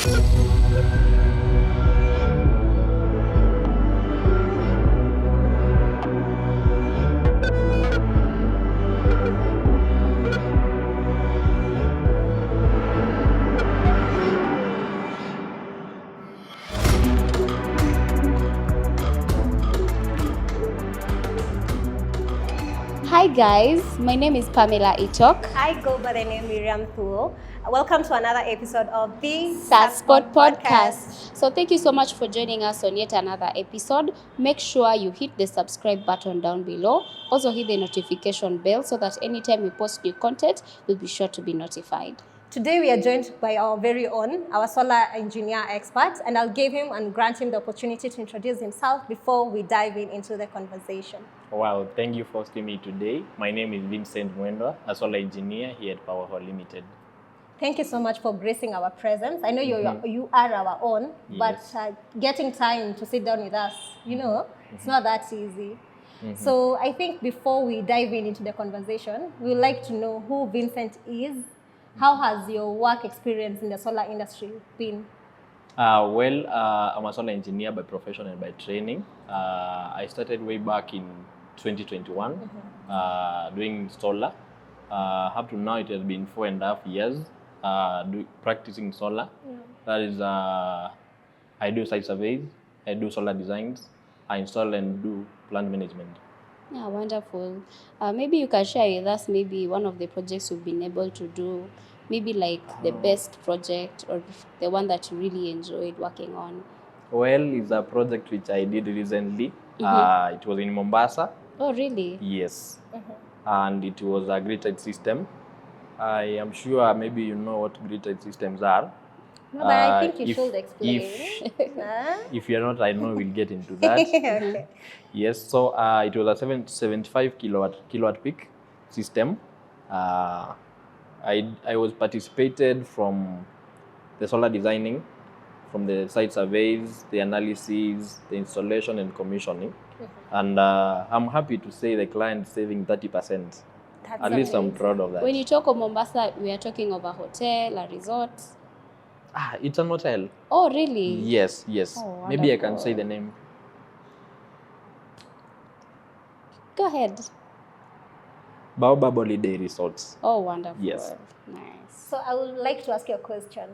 Hi guys, my name is Pamela Itok. I go by the name Miriam Thuo. Welcome to another episode of the Sport Podcast. So thank you so much for joining us on yet another episode. Make sure you hit the subscribe button down below. Also hit the notification bell so that anytime we post new content, you'll be sure to be notified. Today we are joined by our very own, our solar engineer expert, and I'll give him and grant him the opportunity to introduce himself before we dive into the conversation. Wow, thank you for hosting me today. My name is Vincent Mwendwa, a solar engineer here at Powerall Ltd. Thank you so much for gracing our presence. I know you are our own, Yes. but getting time to sit down with us, it's not that easy. So I think before we dive into the conversation, we would like to know who Vincent is. How has your work experience in the solar industry been? I'm a solar engineer by profession and by training. I started way back in 2021 doing solar. Up to now, it has been 4.5 years practicing solar. That is, I do site surveys, I do solar designs, I install and do plant management. Yeah, wonderful. Maybe you can share with us maybe one of the projects you've been able to do, maybe like the best project or the one that you really enjoyed working on. Well, it's a project which I did recently. It was in Mombasa. Oh, really? Yes. And it was a grid-tied system. I am sure maybe you know what grid-tied systems are. No, but I think you should explain. If you're not, I know we'll get into that. Okay. Yes, so it was a 75 kilowatt peak system. I was participated from the solar designing, from the site surveys, the analysis, the installation and commissioning. And I'm happy to say the client saving 30%. At least I'm proud of that. When you talk of Mombasa, we are talking of a hotel, a resort. It's an hotel. Oh, really? Yes. Oh, maybe I can wonderful. say the name. Go ahead. Powerall Ltd Resorts. Oh, wonderful. Yes. Nice. So I would like to ask you a question.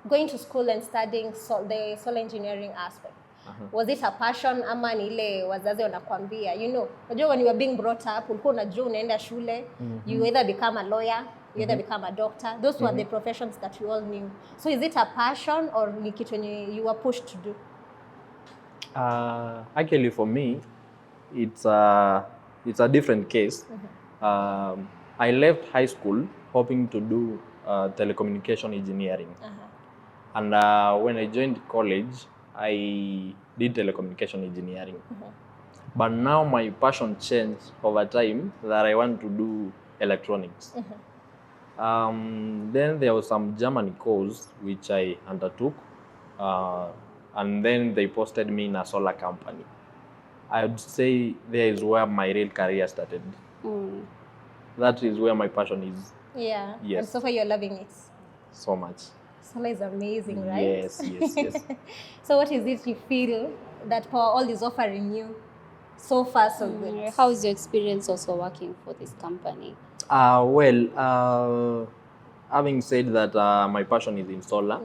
Going to school and studying the solar engineering aspect, was it a passion ama ni ile wazazi wanakuambia, unajua when you were being brought up, ulikuwa unajua unaenda shule, you either become a lawyer, you either become a doctor. Those were the professions that you all knew. So is it a passion or ni kitu yenye you were pushed to do? Actually, for me, it's a different case. I left high school hoping to do telecommunication engineering. And when I joined college, I did telecommunication engineering. But now my passion changed over time that I want to do electronics. Then there was some German course which I undertook. And then they posted me in a solar company. I would say there is where my real career started. That is where my passion is. Yeah. Yes. And so far you're loving it. So much. Solar is amazing, right? Yes. So what is it you feel that Powerall is offering you so far so good? How is your experience also working for this company? Having said that my passion is in solar,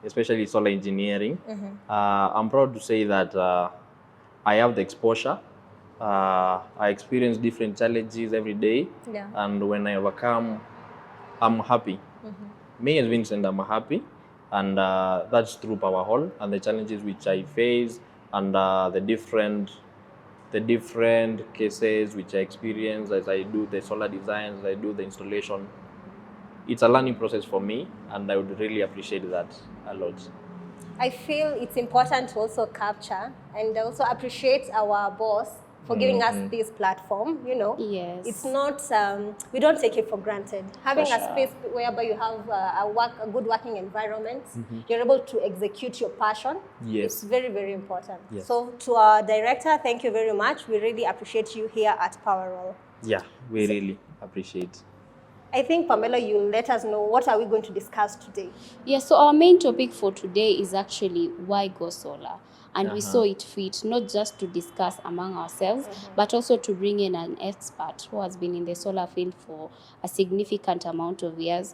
especially solar engineering, I'm proud to say that I have the exposure. I experience different challenges every day, and when I overcome, I'm happy. Me as Vincent, I'm happy, and that's through Powerall and the challenges which I face, and the different cases which I experience as I do the solar designs, I do the installation. It's a learning process for me, and I would really appreciate that a lot. I feel it's important to also capture and also appreciate our boss for giving us this platform, Yes. It's not, we don't take it for granted. Having a space whereby you have a good working environment, you're able to execute your passion. Yes. It's very, very important. Yes. So to our director, thank you very much. We really appreciate you here at Powerall. Yeah, we really appreciate. I think, Pamela, you'll let us know what are we going to discuss today. Yeah, so our main topic for today is actually why go solar. And we saw it fit not just to discuss among ourselves, but also to bring in an expert who has been in the solar field for a significant amount of years,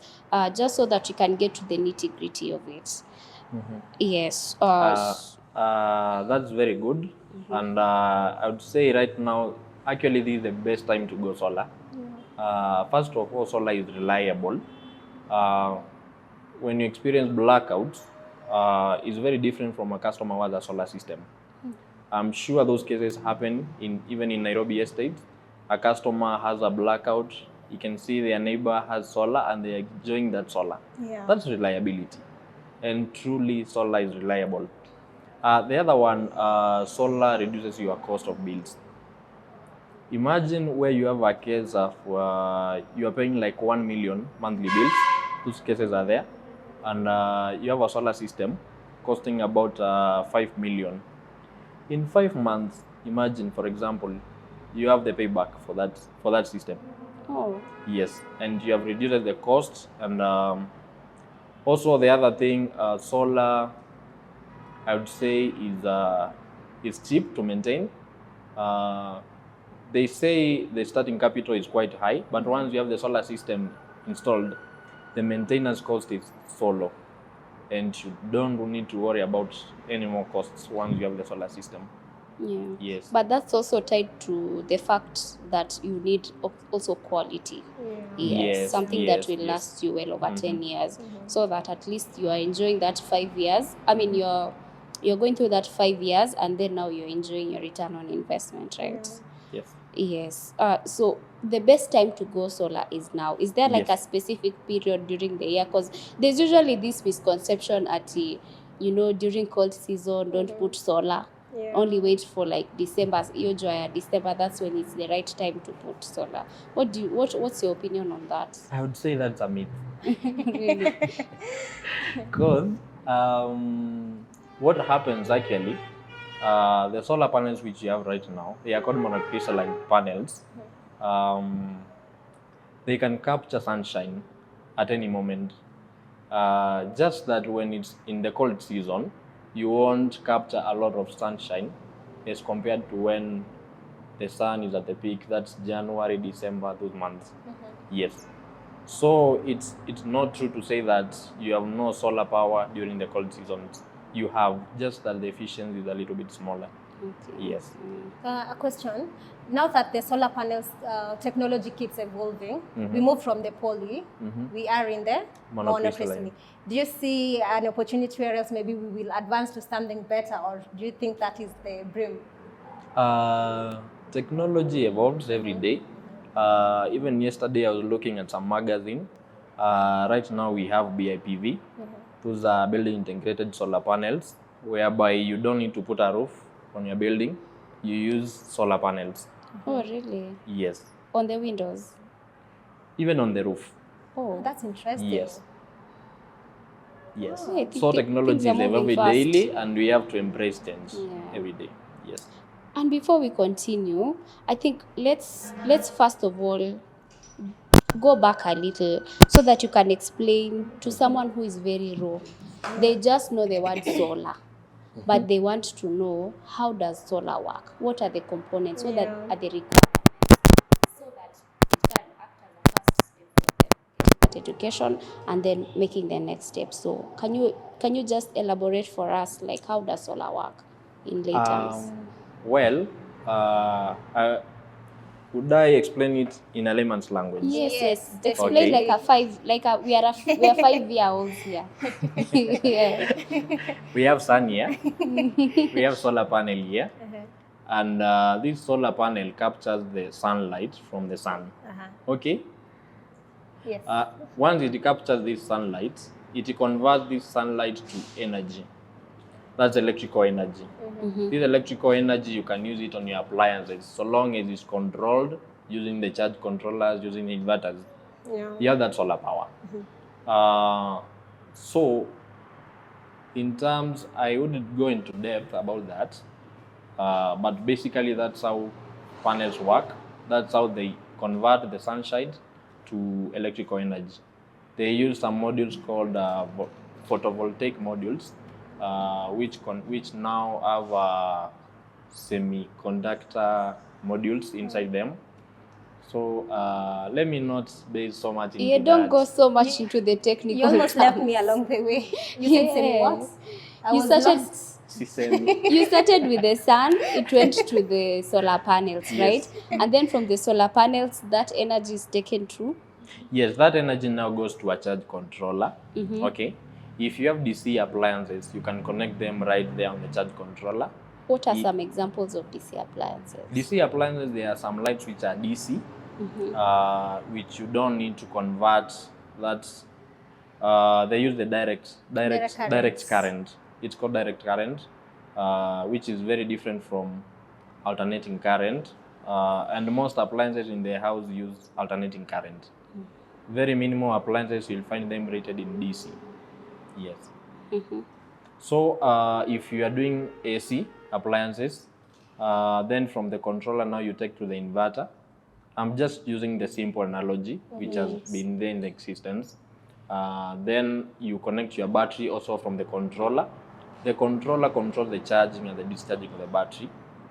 just so that we can get to the nitty-gritty of it. Yes. That's very good. And I would say right now, actually, this is the best time to go solar. First of all, solar is reliable. When you experience blackouts, it's very different from a customer who has a solar system. I'm sure those cases happen even in Nairobi estate. A customer has a blackout, you can see their neighbor has solar and they're enjoying that solar. Yeah. That's reliability. And truly, solar is reliable. The other one, solar reduces your cost of bills. Imagine where you have a case of you are paying like 1 million monthly bills. Those cases are there, and you have a solar system costing about 5 million. In 5 months, imagine, for example, you have the payback for that system. Oh. Yes, and you have reduced the cost, and also the other thing, solar, I would say is cheap to maintain. They say the starting capital is quite high, but once you have the solar system installed, the maintenance cost is so low, and you don't need to worry about any more costs once you have the solar system. Yeah. Yes. But that's also tied to the fact that you need also quality. Yes, Something yes, that will yes. last you well over 10 years, so that at least you are enjoying that 5 years. I mean, you're going through that 5 years, and then now you're enjoying your return on investment, right? Yes. Yes. So the best time to go solar is now. Is there like a specific period during the year? Because there's usually this misconception during cold season, don't put solar. Yeah. Only wait for like December. December, that's when it's the right time to put solar. What's your opinion on that? I would say that's a myth. Really? Because what happens actually, the solar panels which you have right now, they are called monocrystalline panels. They can capture sunshine at any moment. Just that when it's in the cold season, you won't capture a lot of sunshine as compared to when the sun is at the peak. That's January, December, those months. Yes. So it's not true to say that you have no solar power during the cold seasons. You have, just that the efficiency is a little bit smaller. Okay. Yes. A question. Now that the solar panels technology keeps evolving, we move from the poly, we are in the monocrystalline. Do you see an opportunity where else maybe we will advance to something better, or do you think that is the dream? Technology evolves every day. Even yesterday I was looking at some magazine. Right now we have BIPV. Those are building integrated solar panels, whereby you don't need to put a roof on your building. You use solar panels. Oh, really? Yes. On the windows? Even on the roof. Oh, that's interesting. Yes. Yes. Oh, So technology is evolving daily, and we have to embrace change every day. Yes. And before we continue, I think let's first of all go back a little so that you can explain to someone who is very raw. They just know the word solar, but they want to know, how does solar work? What are the components? What are the requirements? So that it can act as a first step for them, that education, and then making the next step. So can you just elaborate for us, like, how does solar work in lay terms? Well, would I explain it in a layman's language? Yes. Explain like we are 5-year-olds here. Yeah. We have sun here. We have solar panel here, and this solar panel captures the sunlight from the sun. Okay. Yes. Once it captures this sunlight, it converts this sunlight to energy. That's electrical energy. This electrical energy, you can use it on your appliances, so long as it's controlled using the charge controllers, using inverters. You have that solar power. So, in terms, I wouldn't go into depth about that, but basically that's how panels work. That's how they convert the sunshine to electrical energy. They use some modules called photovoltaic modules, which now have semiconductor modules inside them. So let me not base so much into You don't that. go so much into the technical You almost terms. left me along the way. You said semi what? I was lost. You started with the sun, it went to the solar panels, Yes. right? And then from the solar panels, that energy is taken to? Yes, that energy now goes to a charge controller. Okay. If you have DC appliances, you can connect them right there on the charge controller. What are some examples of DC appliances? DC appliances, there are some lights which are DC, which you don't need to convert. That they use the direct current. It's called direct current, which is very different from alternating current. And most appliances in the house use alternating current. Very minimal appliances, you'll find them rated in DC. Yes. So if you are doing AC appliances, then from the controller now you take to the inverter. I'm just using the simple analogy which has been there in the existence. Then you connect your battery also from the controller. The controller controls the charging and the discharging of the battery.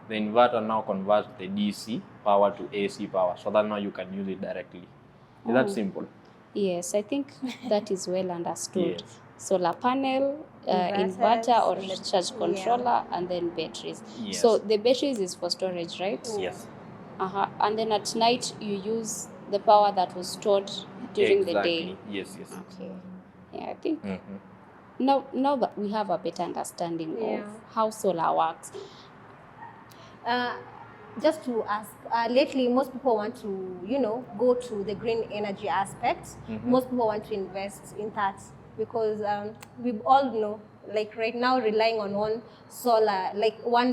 The inverter now converts the DC power to AC power, so that now you can use it directly. Is that simple? Yes, I think that is well understood. Yes. Solar panel, inverter or charge controller, and then batteries. Yes. So the batteries is for storage, right? Yes. And then at night you use the power that was stored during the day. Yes. Okay. Yeah, I think now that we have a better understanding of how solar works. Just to ask, lately most people want to, go to the green energy aspect. Most people want to invest in that because we all know, like right now, relying on one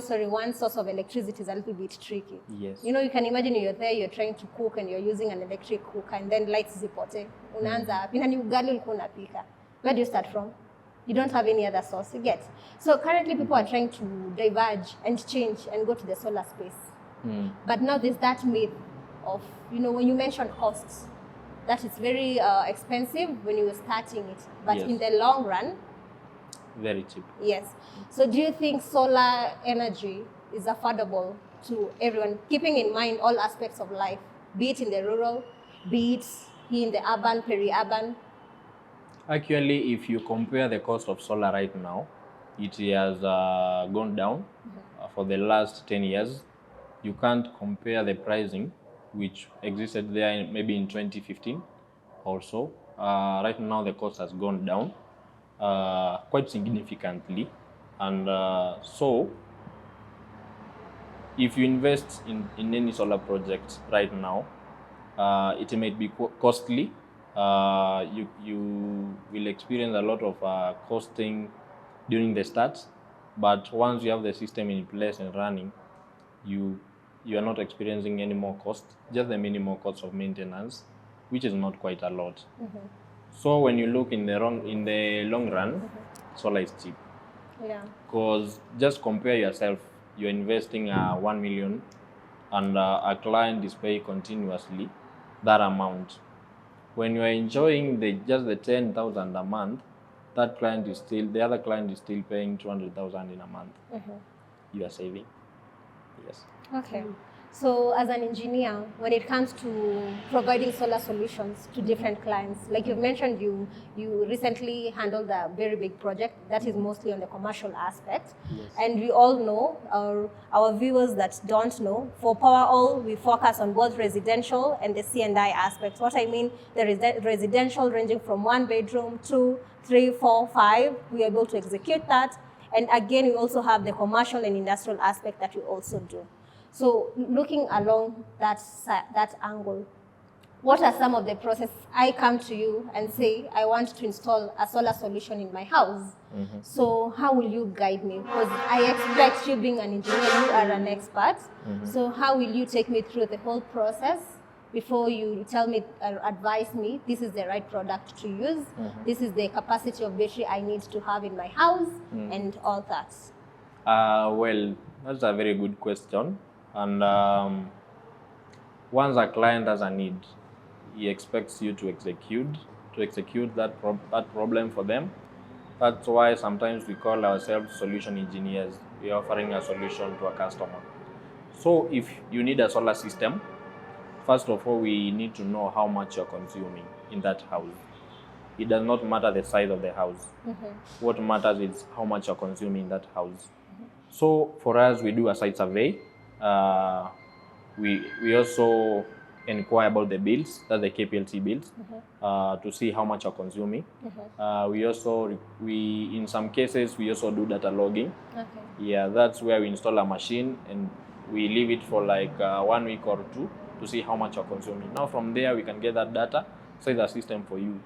source of electricity is a little bit tricky. Yes. You can imagine you're there, you're trying to cook and you're using an electric cooker and then lights zipote. Unaanza wapi? Na ni ugali ulikuwa unapika. Where do you start from? You don't have any other source, you get. So currently people are trying to diverge and change and go to the solar space. But now there's that myth of, when you mention costs, that it's very expensive when you were starting it. But in the long run, very cheap. Yes. So do you think solar energy is affordable to everyone, keeping in mind all aspects of life, be it in the rural, be it in the urban, peri-urban? Actually, if you compare the cost of solar right now, it has gone down for the last 10 years. You can't compare the pricing which existed there maybe in 2015 or so. Right now the cost has gone down quite significantly, and so if you invest in any solar project right now, it might be costly. You will experience a lot of costing during the start, but once you have the system in place and running, you are not experiencing any more cost, just the minimal cost of maintenance, which is not quite a lot. So when you look in the long run, solar is cheap. Yeah. Because just compare yourself, you're investing 1 million and a client is paying continuously that amount. When you are enjoying just the 10,000 a month, the other client is still paying 200,000 in a month. You are saving. Yes. Okay. So as an engineer, when it comes to providing solar solutions to different clients, like you've mentioned, you recently handled a very big project that is mostly on the commercial aspect. Yes. And we all know, our viewers that don't know, for Powerall, we focus on both residential and the C&I aspects. What I mean, the residential ranging from 1 bedroom, 2, 3, 4, 5, we are able to execute that. And again, we also have the commercial and industrial aspect that we also do. So looking along that angle, what are some of the processes? I come to you and say, I want to install a solar solution in my house. So how will you guide me? Because I expect you being an engineer, you are an expert. So how will you take me through the whole process before you tell me, advise me, this is the right product to use, this is the capacity of battery I need to have in my house, and all that? Well, that's a very good question. And once a client has a need, he expects you to execute that problem for them. That's why sometimes we call ourselves solution engineers. We are offering a solution to a customer. So if you need a solar system, first of all, we need to know how much you're consuming in that house. It does not matter the size of the house. What matters is how much you're consuming in that house. So for us, we do a site survey. We also inquire about the bills, that's the KPLC bills, to see how much you're consuming. We in some cases, we also do data logging. Yeah, that's where we install a machine and we leave it for like 1 week or 2 to see how much you're consuming. Now from there, we can get that data, set the system for you.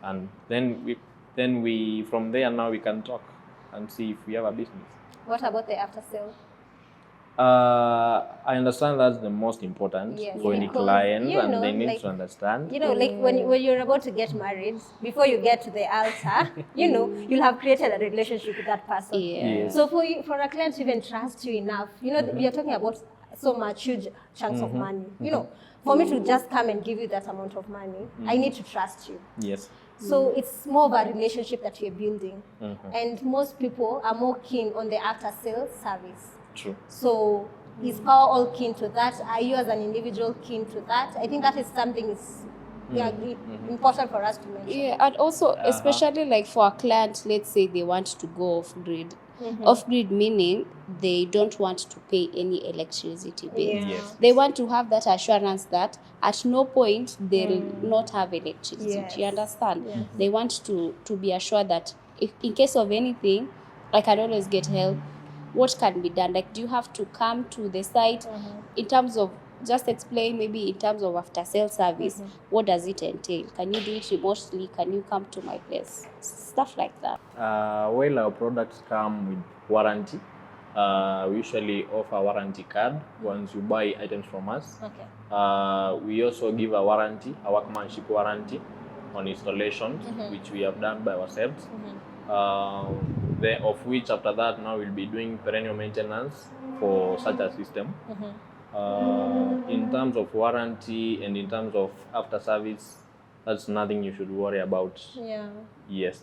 And then we from there now we can talk and see if we have a business. What about the after sale? I understand that's the most important for any client, and they need to understand. Like when you're about to get married, before you get to the altar, you'll have created a relationship with that person. Yes. So for a client to even trust you enough, you're talking about so much huge chunks of money. For me to just come and give you that amount of money, I need to trust you. Yes. So it's more of a relationship that you're building. And most people are more keen on the after sales service. True. So is Powerall keen to that? Are you as an individual keen to that? I think that is something important for us to mention. Yeah, and also especially like for a client, let's say they want to go off grid. Off grid meaning they don't want to pay any electricity bill. Yes. They want to have that assurance that at no point they'll not have electricity. You understand? They want to be assured that if in case of anything, I can always get help. What can be done? Like, do you have to come to the site? In terms of, just explain maybe in terms of after sales service, what does it entail? Can you do it remotely? Can you come to my place? Stuff like that. Well, our products come with warranty. We usually offer a warranty card once you buy items from us. We also give a warranty, a workmanship warranty on installations, which we have done by ourselves. Of which after that now we'll be doing perennial maintenance for such a system. In terms of warranty and in terms of after service, that's nothing you should worry about. Yes.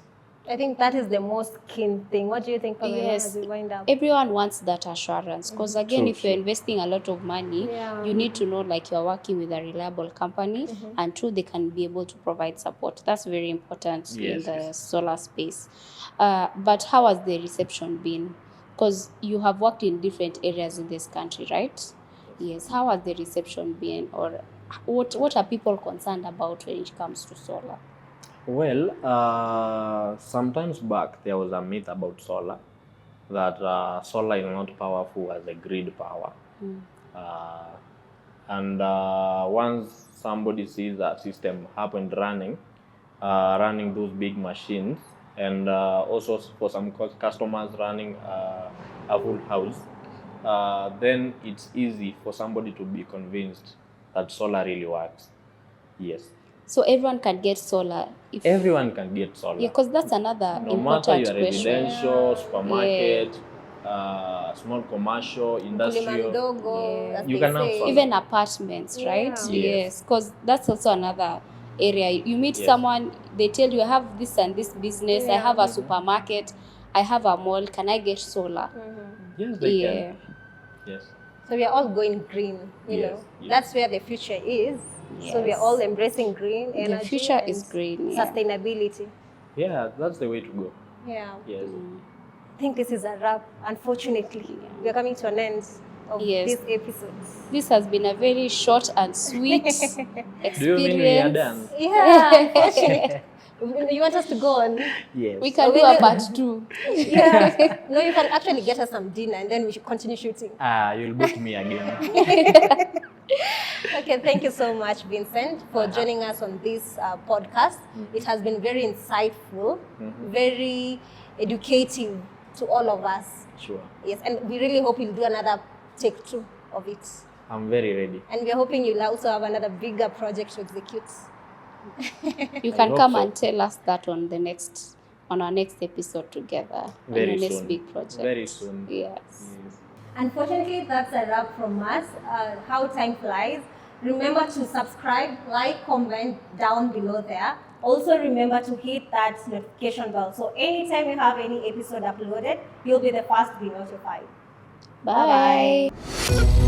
I think that is the most keen thing. What do you think, Pamela, as we wind up? Everyone wants that assurance because again, if you're investing a lot of money, you need to know like you're working with a reliable company, and two, they can be able to provide support. That's very important in the solar space. But how has the reception been? Because you have worked in different areas in this country, right? Yes. How has the reception been, or what are people concerned about when it comes to solar? Well, sometimes back there was a myth about solar, that solar is not powerful as a grid power. And once somebody sees that system up and running those big machines, and also for some customers running a full house, then it's easy for somebody to be convinced that solar really works. Yes. So everyone can get solar? Everyone can get solar. Yeah, because that's another no important matter you're question. Residential, supermarket, small commercial, industrial, you can have solar. Even apartments, right? Yes, because that's also another area. You meet someone, they tell you, I have this and this business, I have a supermarket, I have a mall, can I get solar? Yes, they can. Yes. So we are all going green, you know. That's where the future is. So we are all embracing green energy. The future is green. Sustainability. Yeah, that's the way to go. Yeah. Yes. I think this is a wrap. Unfortunately, we are coming to an end of this episode. This has been a very short and sweet experience. Do you mean we are done? Yeah, unfortunately. You want us to go on? Yes. We can do a part 2. Yeah. No, you can actually get us some dinner and then we should continue shooting. You'll book me again. Okay, thank you so much, Vincent, for joining us on this podcast. It has been very insightful, very educative to all of us. Sure. Yes, and we really hope you'll do another take 2 of it. I'm very ready. And we're hoping you'll also have another bigger project to execute. You can come and tell us that on our next episode together. Very on the soon. next big project. Very soon. Yes. Unfortunately, that's a wrap from us. How time flies. Remember to subscribe, like, comment down below there. Also remember to hit that notification bell. So anytime you have any episode uploaded, you'll be the first to be notified. Bye. Bye-bye.